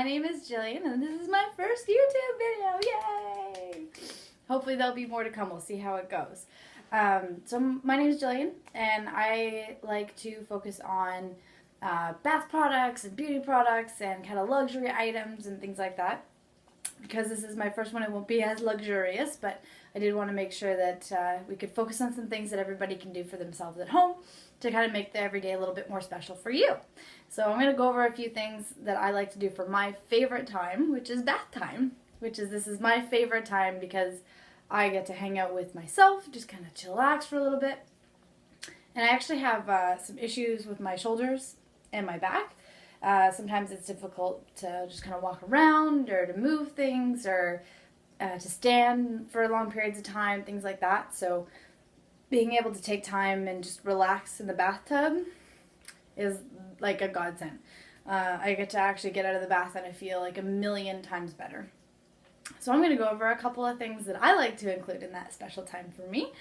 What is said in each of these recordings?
name is Jillian, and this is my first YouTube video. Yay! Hopefully there'll be more to come. We'll see how it goes. So my name is Jillian, and I like to focus on bath products and beauty products and kind of luxury items and things like that. Because this is my first one, it won't be as luxurious, but I did want to make sure that we could focus on some things that everybody can do for themselves at home to kind of make the everyday a little bit more special for you. So I'm going to go over a few things that I like to do for my favorite time, which is bath time. This is my favorite time because I get to hang out with myself, just kind of chillax for a little bit. And I actually have some issues with my shoulders and my back. Sometimes it's difficult to just kind of walk around or to move things or to stand for long periods of time, things like that. So being able to take time and just relax in the bathtub is like a godsend. I get to actually get out of the bath and I feel like a million times better. So I'm going to go over a couple of things that I like to include in that special time for me,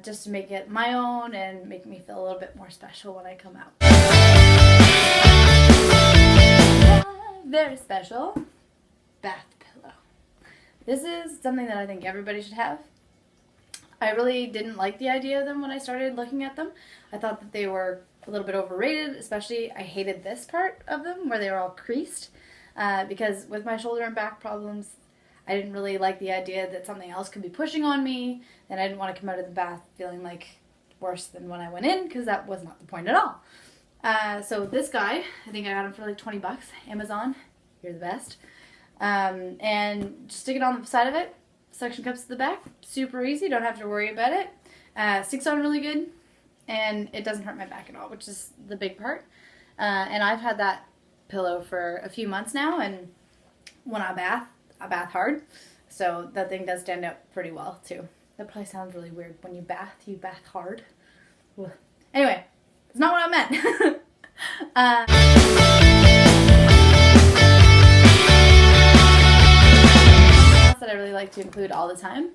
just to make it my own and make me feel a little bit more special when I come out. Very special bath pillow. This is something that I think everybody should have. I really didn't like the idea of them when I started looking at them. I thought that they were a little bit overrated, especially I hated this part of them where they were all creased because with my shoulder and back problems, I didn't really like the idea that something else could be pushing on me, and I didn't want to come out of the bath feeling like worse than when I went in because that was not the point at all. So this guy, I think I got him for like 20 bucks. Amazon, you're the best. And just stick it on the side of it. Suction cups to the back. Super easy. Don't have to worry about it. Sticks on really good. And it doesn't hurt my back at all, which is the big part. And I've had that pillow for a few months now. And when I bath hard. So that thing does stand up pretty well too. That probably sounds really weird. When you bath hard. Ugh. Anyway. It's not what I meant. Something else that I really like to include all the time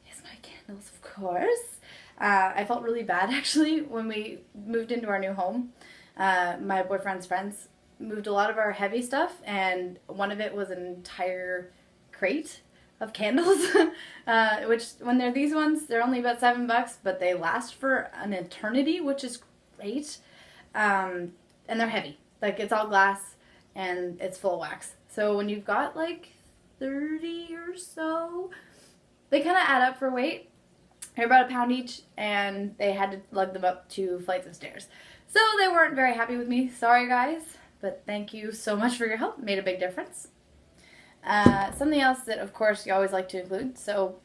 is my candles, of course. I felt really bad actually when we moved into our new home. My boyfriend's friends moved a lot of our heavy stuff, and one of it was an entire crate of candles, which when they're these ones, they're only about $7, but they last for an eternity, which is great. And they're heavy. Like, it's all glass and it's full of wax. So when you've got like 30 or so, they kind of add up for weight. They're about a pound each, and they had to lug them up 2 flights of stairs. So they weren't very happy with me. Sorry guys, but thank you so much for your help. It made a big difference. Something else that of course you always like to include, so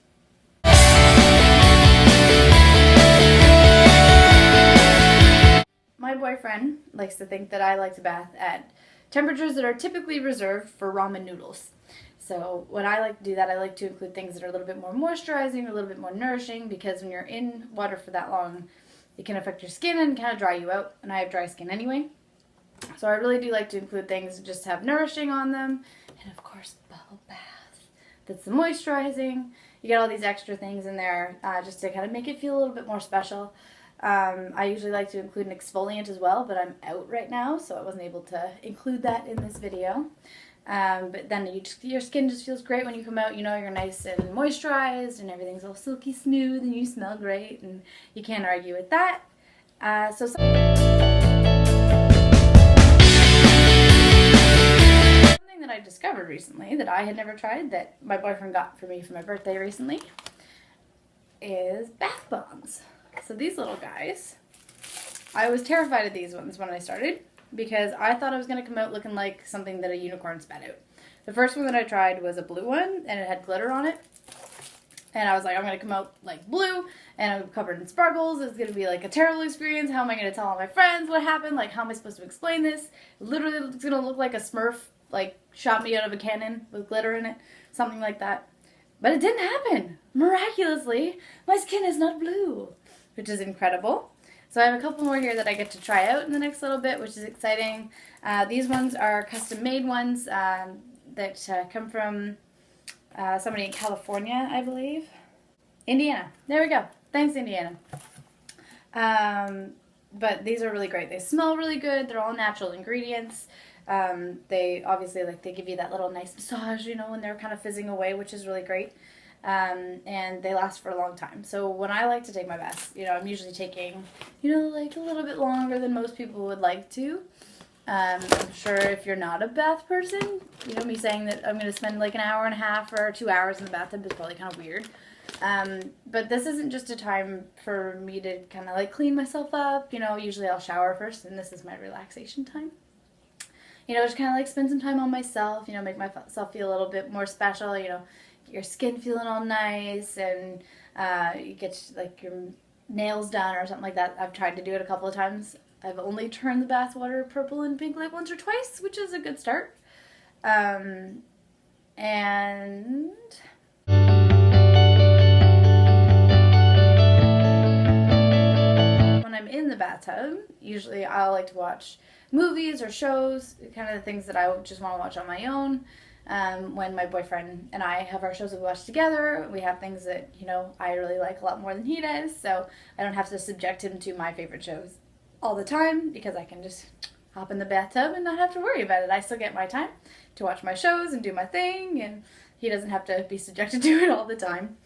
my boyfriend likes to think that I like to bath at temperatures that are typically reserved for ramen noodles. So when I like to do that, I like to include things that are a little bit more moisturizing, a little bit more nourishing, because when you're in water for that long, it can affect your skin and kind of dry you out, and I have dry skin anyway. So I really do like to include things that just have nourishing on them, and of course bubble bath. That's the moisturizing. You get all these extra things in there just to kind of make it feel a little bit more special. I usually like to include an exfoliant as well, but I'm out right now, so I wasn't able to include that in this video. But then your skin just feels great when you come out. You know, you're nice and moisturized, and everything's all silky smooth, and you smell great, and you can't argue with that. Something that I discovered recently that I had never tried, that my boyfriend got for me for my birthday recently, is bath bombs. So these little guys, I was terrified of these ones when I started because I thought I was going to come out looking like something that a unicorn spat out. The first one that I tried was a blue one, and it had glitter on it. And I was like, I'm going to come out like blue, and I'm covered in sparkles. It's going to be like a terrible experience. How am I going to tell all my friends what happened? Like, how am I supposed to explain this? Literally, it's going to look like a Smurf, like, shot me out of a cannon with glitter in it. Something like that. But it didn't happen. Miraculously, my skin is not blue, which is incredible. So I have a couple more here that I get to try out in the next little bit, which is exciting. These ones are custom-made ones that come from somebody in California, I believe. Indiana. There we go. Thanks, Indiana. But these are really great. They smell really good. They're all natural ingredients. They obviously, like, they give you that little nice massage, you know, when they're kind of fizzing away, which is really great. And they last for a long time. So when I like to take my baths, you know, I'm usually taking, you know, like a little bit longer than most people would like to. I'm sure if you're not a bath person, you know, me saying that I'm going to spend like an hour and a half or 2 hours in the bathtub is probably kind of weird. But this isn't just a time for me to kind of like clean myself up. You know, usually I'll shower first, and this is my relaxation time. You know, just kind of like spend some time on myself, you know, make myself feel a little bit more special, you know, get your skin feeling all nice, and you get like your nails done or something like that. I've tried to do it a couple of times. I've only turned the bath water purple and pink like once or twice, which is a good start. And when I'm in the bathtub, usually I'll like to watch movies or shows, kind of the things that I just want to watch on my own. When my boyfriend and I have our shows that we watch together, we have things that, you know, I really like a lot more than he does, so I don't have to subject him to my favorite shows all the time, because I can just hop in the bathtub and not have to worry about it. I still get my time to watch my shows and do my thing, and he doesn't have to be subjected to it all the time.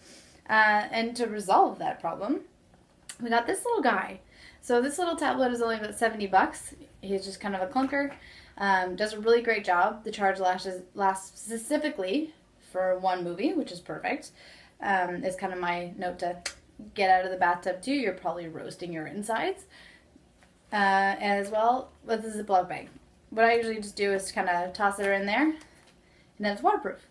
And to resolve that problem, we got this little guy. So this little tablet is only about $70. He's just kind of a clunker. Does a really great job. The charge lasts specifically for one movie, which is perfect. Is kind of my note to get out of the bathtub too. You're probably roasting your insides. As well with the Ziploc bag. What I usually just do is kind of toss it in there, and then it's waterproof.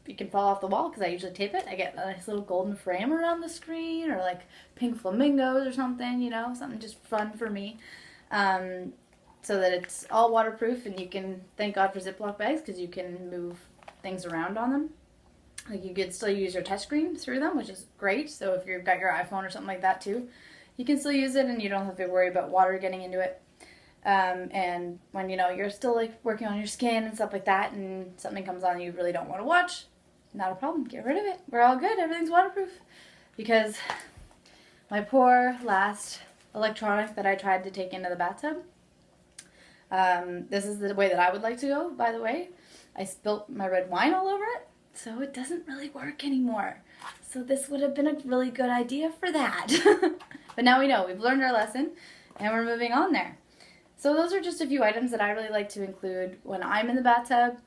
It can fall off the wall because I usually tape it. I get a nice little golden frame around the screen, or like pink flamingos or something, you know, something just fun for me. So that it's all waterproof, and you can, thank God for Ziploc bags, because you can move things around on them. Like, you could still use your touchscreen through them, which is great. So if you've got your iPhone or something like that too, you can still use it, and you don't have to worry about water getting into it. And when, you know, you're still like working on your skin and stuff like that, and something comes on you really don't want to watch, not a problem. Get rid of it. We're all good. Everything's waterproof. Because my poor last electronic that I tried to take into the bathtub, this is the way that I would like to go, by the way. I spilt my red wine all over it, so it doesn't really work anymore. So this would have been a really good idea for that. But now we know. We've learned our lesson, and we're moving on there. So those are just a few items that I really like to include when I'm in the bathtub.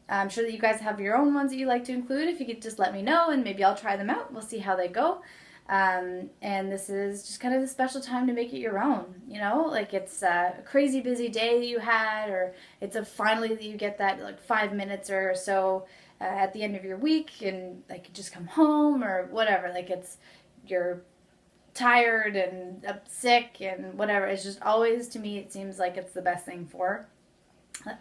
I'm sure that you guys have your own ones that you like to include. If you could just let me know, and maybe I'll try them out. We'll see how they go. And this is just kind of a special time to make it your own, you know, like it's a crazy busy day that you had, or it's a finally that you get that like 5 minutes or so at the end of your week, and like you just come home or whatever, like you're tired and sick and whatever. It's just always, to me, it seems like it's the best thing for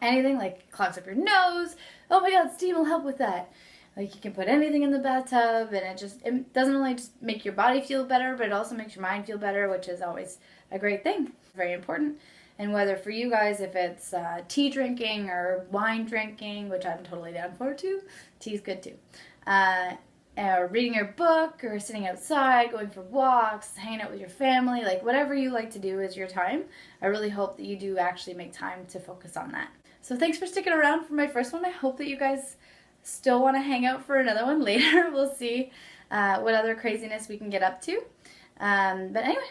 anything, like clogs up your nose. Oh my God, steam will help with that. Like, you can put anything in the bathtub, and it doesn't only just make your body feel better, but it also makes your mind feel better, which is always a great thing. Very important. And whether for you guys, if it's tea drinking or wine drinking, which I'm totally down for too, tea's good too. Or reading your book, or sitting outside, going for walks, hanging out with your family, like whatever you like to do is your time. I really hope that you do actually make time to focus on that. So thanks for sticking around for my first one. I hope that you guys still want to hang out for another one later. We'll see what other craziness we can get up to. But anyway,